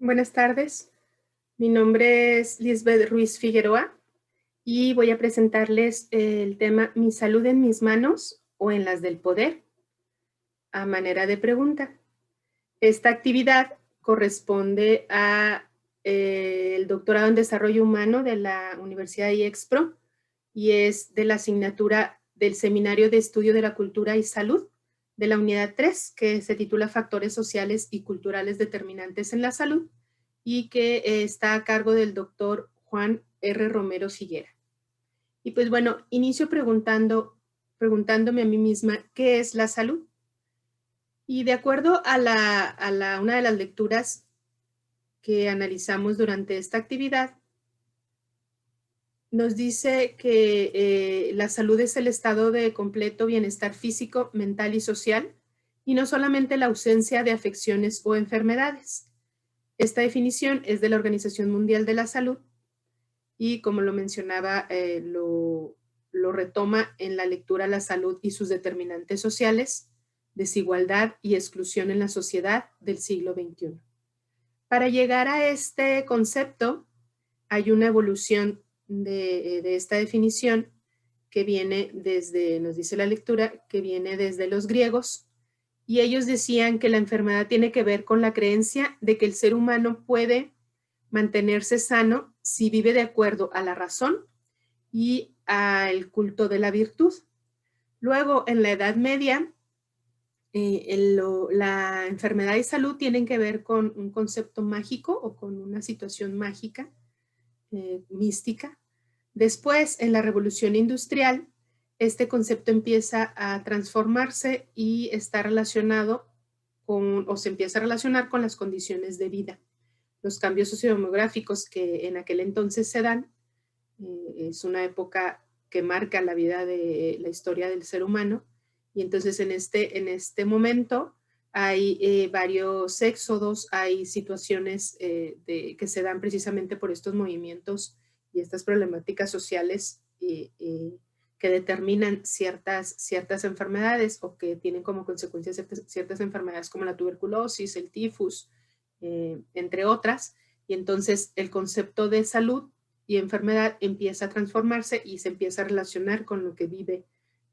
Buenas tardes, mi nombre es Lisbeth Ruiz Figueroa y voy a presentarles el tema Mi salud en mis manos o en las del poder, a manera de pregunta. Esta actividad corresponde a el doctorado en desarrollo humano de la Universidad IEXPRO y es de la asignatura del Seminario de Estudio de la Cultura y Salud de la Unidad 3, que se titula Factores Sociales y Culturales Determinantes en la Salud y que está a cargo del doctor Juan R. Romero Figuera. Y pues bueno, inicio preguntándome a mí misma, ¿qué es la salud? Y de acuerdo a una de las lecturas que analizamos durante esta actividad, nos dice que la salud es el estado de completo bienestar físico, mental y social, y no solamente la ausencia de afecciones o enfermedades. Esta definición es de la Organización Mundial de la Salud y, como lo mencionaba, lo retoma en la lectura La salud y sus determinantes sociales, desigualdad y exclusión en la sociedad del siglo XXI. Para llegar a este concepto, hay una evolución de esta definición que viene desde, nos dice la lectura, que viene desde los griegos, y ellos decían que la enfermedad tiene que ver con la creencia de que el ser humano puede mantenerse sano si vive de acuerdo a la razón y al culto de la virtud. Luego, en la Edad Media, la enfermedad y salud tienen que ver con un concepto mágico o con una situación mágica, mística. Después, en la Revolución Industrial, este concepto empieza a transformarse y está relacionado o se empieza a relacionar con las condiciones de vida. Los cambios sociodemográficos que en aquel entonces se dan, es una época que marca la vida de la historia del ser humano, y entonces en este momento hay varios éxodos, hay situaciones que se dan precisamente por estos movimientos y estas problemáticas sociales que determinan ciertas enfermedades o que tienen como consecuencia ciertas enfermedades como la tuberculosis, el tifus, entre otras. Y entonces el concepto de salud y enfermedad empieza a transformarse y se empieza a relacionar con lo que vive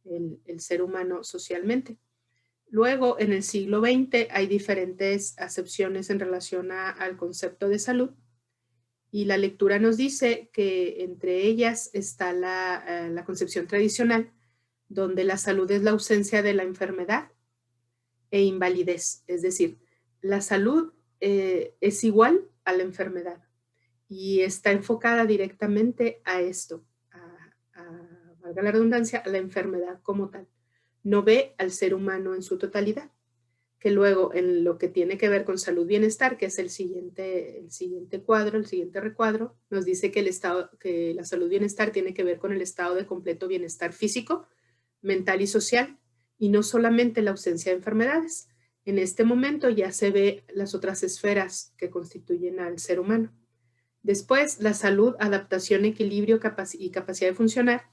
el ser humano socialmente. Luego, en el siglo XX, hay diferentes acepciones en relación al concepto de salud, y la lectura nos dice que entre ellas está la concepción tradicional, donde la salud es la ausencia de la enfermedad e invalidez. Es decir, la salud es igual a la enfermedad y está enfocada directamente a esto, valga la redundancia, a la enfermedad como tal. No ve al ser humano en su totalidad, que luego en lo que tiene que ver con salud-bienestar, que es el siguiente cuadro, el siguiente recuadro, nos dice que la salud-bienestar tiene que ver con el estado de completo bienestar físico, mental y social, y no solamente la ausencia de enfermedades. En este momento ya se ve las otras esferas que constituyen al ser humano. Después, la salud, adaptación, equilibrio y capacidad de funcionar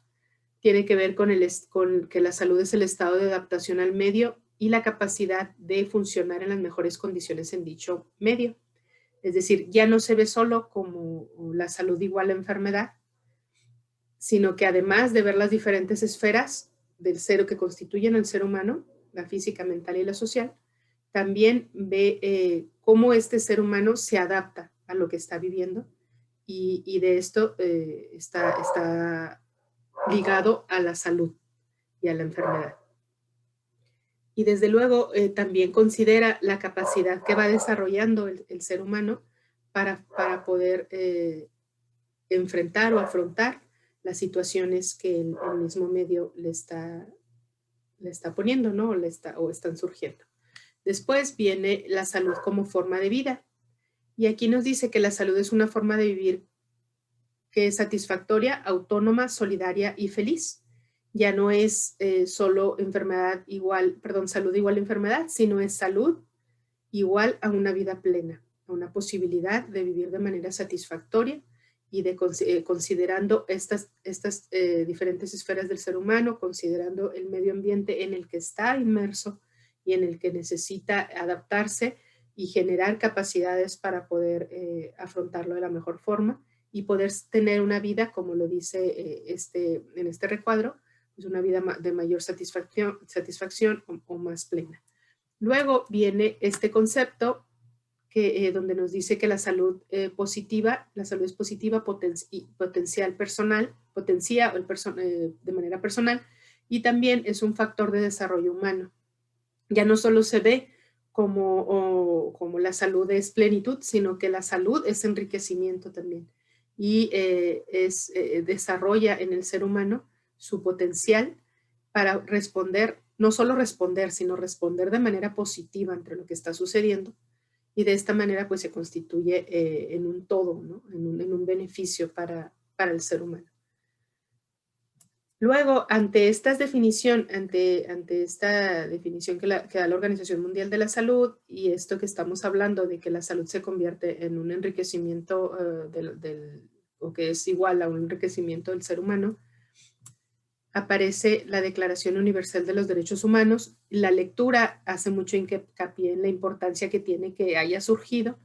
tiene que ver con que la salud es el estado de adaptación al medio y la capacidad de funcionar en las mejores condiciones en dicho medio. Es decir, ya no se ve solo como la salud igual a enfermedad, sino que además de ver las diferentes esferas del ser que constituyen al ser humano, la física, mental y la social, también ve cómo este ser humano se adapta a lo que está viviendo, y de esto está ligado a la salud y a la enfermedad. Y desde luego también considera la capacidad que va desarrollando el ser humano para poder enfrentar o afrontar las situaciones que el mismo medio le está poniendo, ¿no? O están surgiendo. Después viene la salud como forma de vida. Y aquí nos dice que la salud es una forma de vivir que es satisfactoria, autónoma, solidaria y feliz. Ya no es solo salud igual a enfermedad, sino es salud igual a una vida plena, a una posibilidad de vivir de manera satisfactoria y considerando estas diferentes esferas del ser humano, considerando el medio ambiente en el que está inmerso y en el que necesita adaptarse y generar capacidades para poder afrontarlo de la mejor forma y poder tener una vida, como lo dice en este recuadro, pues una vida de mayor satisfacción o más plena. Luego viene este concepto donde nos dice que la salud positiva, la salud es positiva, potencial personal, potencia de manera personal, y también es un factor de desarrollo humano. Ya no solo se ve como la salud es plenitud, sino que la salud es enriquecimiento también. Y desarrolla en el ser humano su potencial para responder, no solo responder, sino responder de manera positiva ante lo que está sucediendo. Y de esta manera pues se constituye en un todo, ¿no? en un beneficio para el ser humano. Luego, ante esta definición que da la Organización Mundial de la Salud y esto que estamos hablando de que la salud se convierte en un enriquecimiento o que es igual a un enriquecimiento del ser humano, aparece la Declaración Universal de los Derechos Humanos. La lectura hace mucho hincapié en la importancia que tiene que haya surgido,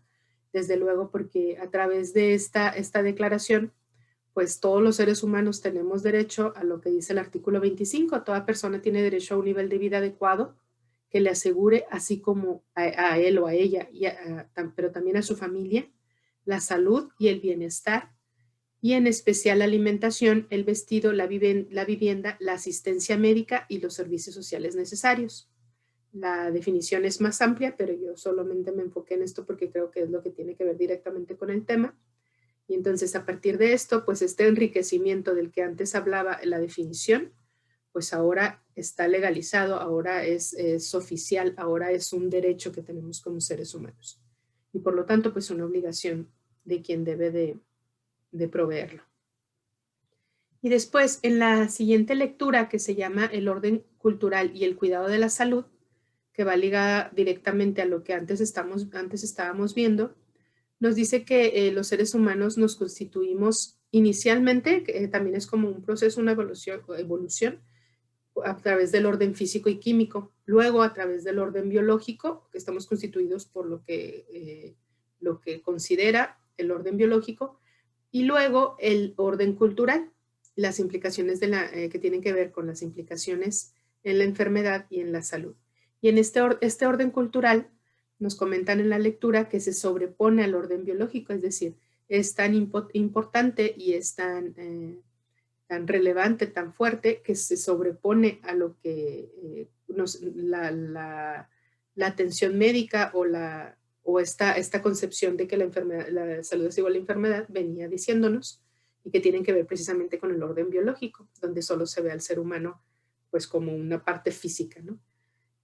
desde luego porque a través de esta declaración, pues todos los seres humanos tenemos derecho a lo que dice el artículo 25. Toda persona tiene derecho a un nivel de vida adecuado que le asegure, así como a él o a ella, pero también a su familia, la salud y el bienestar, y en especial la alimentación, el vestido, la vivienda, la asistencia médica y los servicios sociales necesarios. La definición es más amplia, pero yo solamente me enfoqué en esto porque creo que es lo que tiene que ver directamente con el tema. Y entonces a partir de esto, pues este enriquecimiento del que antes hablaba la definición, pues ahora está legalizado, ahora es oficial, ahora es un derecho que tenemos como seres humanos. Y por lo tanto, pues una obligación de quien debe de proveerlo. Y después, en la siguiente lectura, que se llama El orden cultural y el cuidado de la salud, que va ligada directamente a lo que antes estábamos viendo, nos dice que los seres humanos nos constituimos inicialmente, que también es como un proceso, una evolución a través del orden físico y químico, luego a través del orden biológico, que estamos constituidos por lo que considera el orden biológico, y luego el orden cultural, las implicaciones que tienen que ver con las implicaciones en la enfermedad y en la salud. Y en este orden cultural nos comentan en la lectura que se sobrepone al orden biológico, es decir, es tan importante y es tan relevante, tan fuerte, que se sobrepone a lo que la atención médica o esta concepción de que la salud es igual a la enfermedad venía diciéndonos, y que tienen que ver precisamente con el orden biológico, donde solo se ve al ser humano pues como una parte física, ¿no?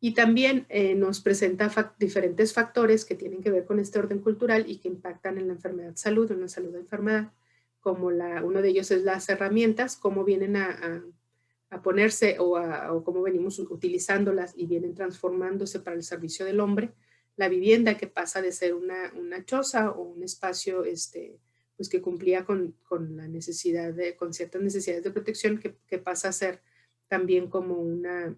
Y también nos presenta diferentes factores que tienen que ver con este orden cultural y que impactan en la enfermedad-salud, en la salud-enfermedad, como uno de ellos es las herramientas, cómo vienen a ponerse o cómo venimos utilizándolas y vienen transformándose para el servicio del hombre. La vivienda, que pasa de ser una choza o un espacio pues que cumplía con ciertas necesidades de protección, que pasa a ser también como un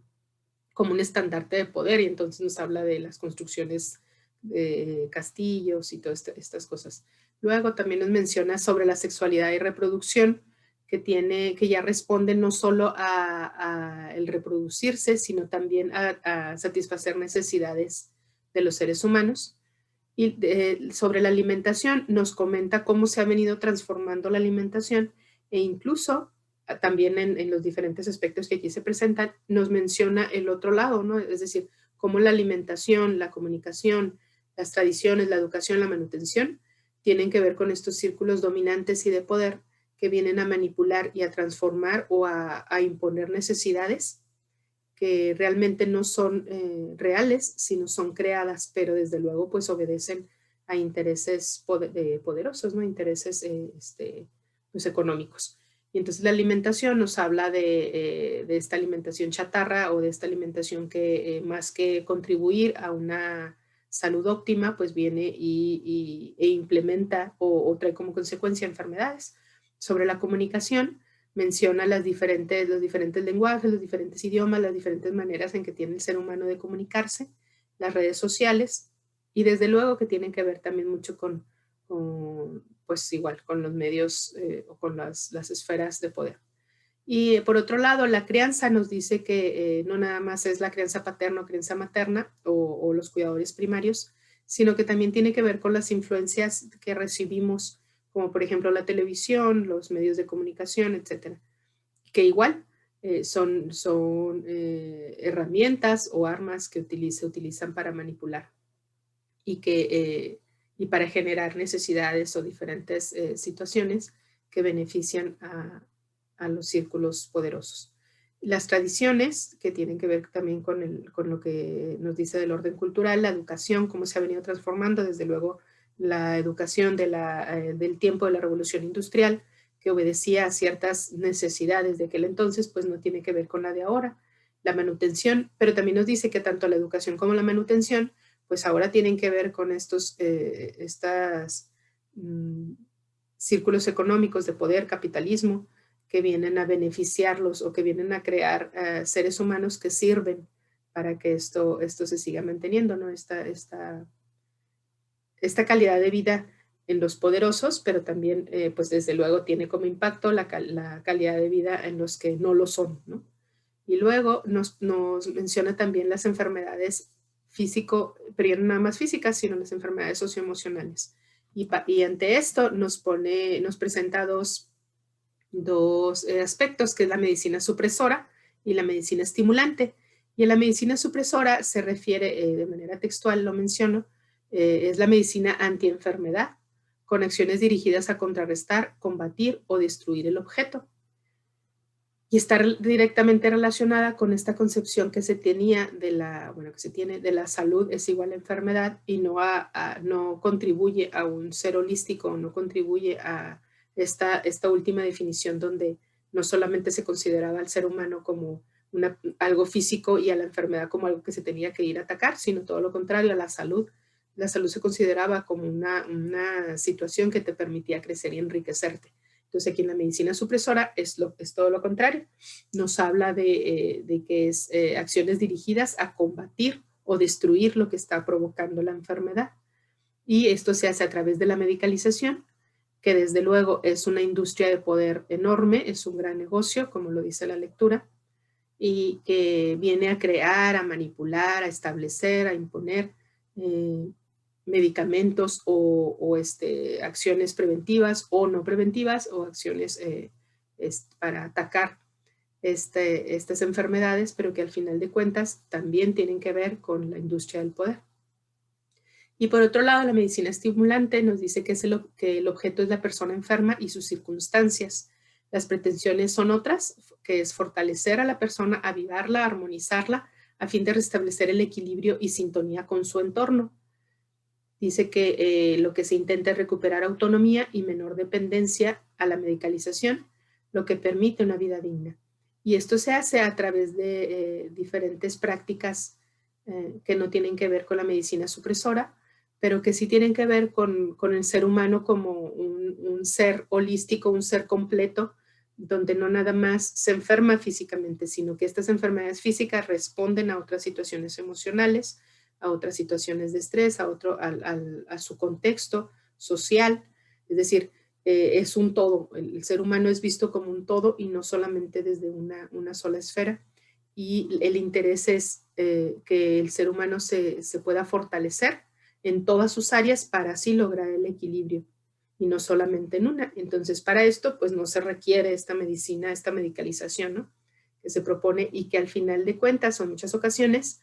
estandarte de poder, y entonces nos habla de las construcciones de castillos y todas estas cosas. Luego también nos menciona sobre la sexualidad y reproducción, que ya responde no solo a el reproducirse, sino también a satisfacer necesidades de los seres humanos. Y sobre la alimentación nos comenta cómo se ha venido transformando la alimentación, e incluso también en los diferentes aspectos que aquí se presentan, nos menciona el otro lado, ¿no? Es decir, cómo la alimentación, la comunicación, las tradiciones, la educación, la manutención, tienen que ver con estos círculos dominantes y de poder que vienen a manipular y a transformar o a imponer necesidades que realmente no son reales, sino son creadas, pero desde luego pues obedecen a intereses poderosos, ¿no? Intereses pues económicos. Y entonces la alimentación nos habla de esta alimentación chatarra, o de esta alimentación que más que contribuir a una salud óptima, pues viene e implementa o trae como consecuencia enfermedades. Sobre la comunicación, menciona los diferentes lenguajes, los diferentes idiomas, las diferentes maneras en que tiene el ser humano de comunicarse, las redes sociales, Y desde luego que tienen que ver también mucho pues igual, con los medios o con las esferas de poder. Y por otro lado, la crianza nos dice que no nada más es la crianza paterna o crianza materna o los cuidadores primarios, sino que también tiene que ver con las influencias que recibimos, como por ejemplo la televisión, los medios de comunicación, etcétera, que igual son herramientas o armas que se utilizan para manipular y para generar necesidades o diferentes situaciones que benefician a los círculos poderosos. Las tradiciones, que tienen que ver también con lo que nos dice del orden cultural, la educación, cómo se ha venido transformando, desde luego la educación del tiempo de la revolución industrial, que obedecía a ciertas necesidades de aquel entonces, pues no tiene que ver con la de ahora. La manutención, pero también nos dice que tanto la educación como la manutención pues ahora tienen que ver con estos círculos económicos de poder, capitalismo, que vienen a beneficiarlos o que vienen a crear seres humanos que sirven para que esto se siga manteniendo, ¿no? Esta calidad de vida en los poderosos, pero también, pues desde luego tiene como impacto la calidad de vida en los que no lo son, ¿no? Y luego nos menciona también las enfermedades pero no nada más físicas, sino las enfermedades socioemocionales. Y ante esto nos presenta dos aspectos, que es la medicina supresora y la medicina estimulante. Y en la medicina supresora se refiere, de manera textual lo menciono, es la medicina antienfermedad, con acciones dirigidas a contrarrestar, combatir o destruir el objeto. Y está directamente relacionada con esta concepción que se tenía de la salud es igual a enfermedad y no contribuye a un ser holístico, no contribuye a esta última definición donde no solamente se consideraba al ser humano como algo físico y a la enfermedad como algo que se tenía que ir a atacar, sino todo lo contrario, a la salud. La salud se consideraba como una situación que te permitía crecer y enriquecerte. Entonces aquí en la medicina supresora es todo lo contrario. Nos habla de que es acciones dirigidas a combatir o destruir lo que está provocando la enfermedad. Y esto se hace a través de la medicalización, que desde luego es una industria de poder enorme, es un gran negocio, como lo dice la lectura, y que viene a crear, a manipular, a establecer, a imponer medicamentos o acciones preventivas o no preventivas o acciones para atacar estas enfermedades, pero que al final de cuentas también tienen que ver con la industria del poder. Y por otro lado, la medicina estimulante nos dice que el objeto es la persona enferma y sus circunstancias. Las pretensiones son otras, que es fortalecer a la persona, avivarla, armonizarla, a fin de restablecer el equilibrio y sintonía con su entorno. Dice que lo que se intenta es recuperar autonomía y menor dependencia a la medicalización, lo que permite una vida digna. Y esto se hace a través de diferentes prácticas que no tienen que ver con la medicina supresora, pero que sí tienen que ver con el ser humano como un ser holístico, un ser completo, donde no nada más se enferma físicamente, sino que estas enfermedades físicas responden a otras situaciones emocionales, a otras situaciones de estrés, a su contexto social. Es decir, es un todo. El ser humano es visto como un todo y no solamente desde una sola esfera. Y el interés es que el ser humano se pueda fortalecer en todas sus áreas para así lograr el equilibrio y no solamente en una. Entonces, para esto, pues no se requiere esta medicina, esta medicalización, ¿no? Que se propone y que al final de cuentas, o en muchas ocasiones,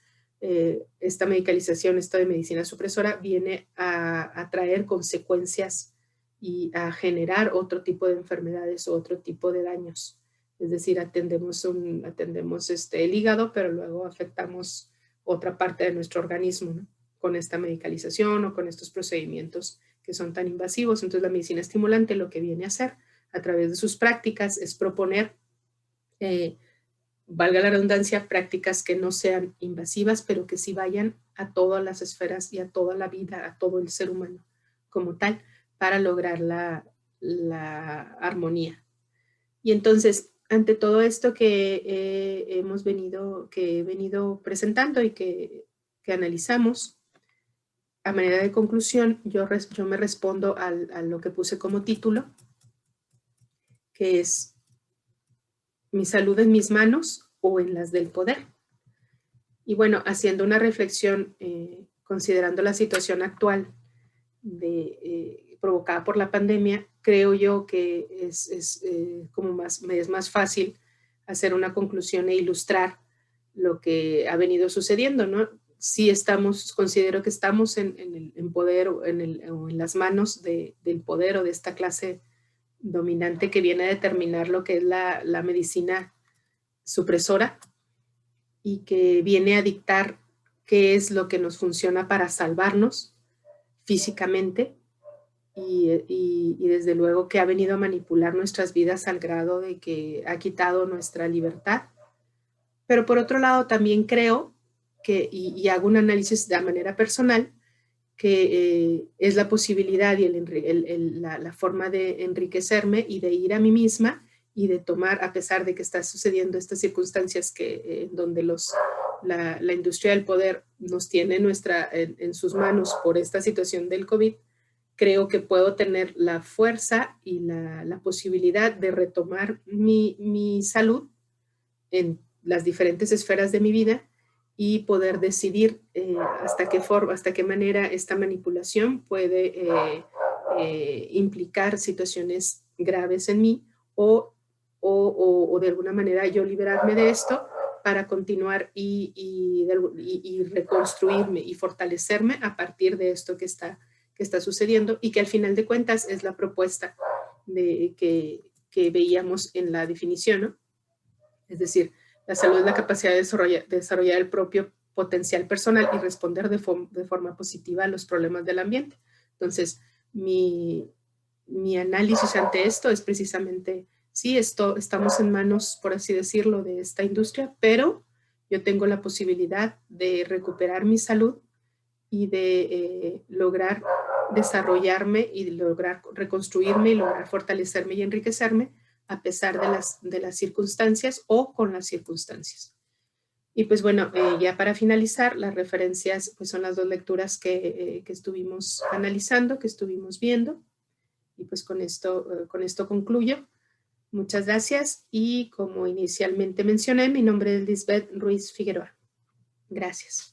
esta medicalización, esta de medicina supresora, viene a traer consecuencias y a generar otro tipo de enfermedades o otro tipo de daños. Es decir, atendemos el hígado, pero luego afectamos otra parte de nuestro organismo, ¿no? Con esta medicalización o con estos procedimientos que son tan invasivos. Entonces, la medicina estimulante lo que viene a hacer a través de sus prácticas es proponer valga la redundancia, prácticas que no sean invasivas, pero que sí vayan a todas las esferas y a toda la vida, a todo el ser humano como tal, para lograr la armonía. Y entonces, ante todo esto que he venido presentando y que analizamos, a manera de conclusión, yo me respondo a lo que puse como título, que es mi salud en mis manos o en las del poder. Y bueno, haciendo una reflexión, considerando la situación actual provocada por la pandemia, creo yo que es más fácil hacer una conclusión e ilustrar lo que ha venido sucediendo, ¿no? Sí considero que estamos en poder o en las manos del poder o de esta clase dominante que viene a determinar lo que es la medicina supresora y que viene a dictar qué es lo que nos funciona para salvarnos físicamente y desde luego que ha venido a manipular nuestras vidas al grado de que ha quitado nuestra libertad. Pero por otro lado también creo que, y hago un análisis de manera personal, que es la posibilidad y la forma de enriquecerme y de ir a mí misma y de tomar, a pesar de que está sucediendo estas circunstancias donde la industria del poder nos tiene en sus manos por esta situación del COVID, creo que puedo tener la fuerza y la posibilidad de retomar mi salud en las diferentes esferas de mi vida y poder decidir hasta qué manera esta manipulación puede implicar situaciones graves en mí o de alguna manera yo liberarme de esto para continuar y reconstruirme y fortalecerme a partir de esto que está sucediendo y que al final de cuentas es la propuesta que veíamos en la definición, ¿no? Es decir, la salud es la capacidad de desarrollar el propio potencial personal y responder de forma positiva a los problemas del ambiente. Entonces, mi análisis ante esto es precisamente, sí, estamos en manos, por así decirlo, de esta industria, pero yo tengo la posibilidad de recuperar mi salud y de lograr desarrollarme y lograr reconstruirme y lograr fortalecerme y enriquecerme a pesar de las circunstancias o con las circunstancias. Y pues bueno, ya para finalizar, las referencias pues son las dos lecturas que estuvimos analizando, que estuvimos viendo. Y pues con esto concluyo. Muchas gracias y como inicialmente mencioné, mi nombre es Lisbeth Ruiz Figueroa. Gracias.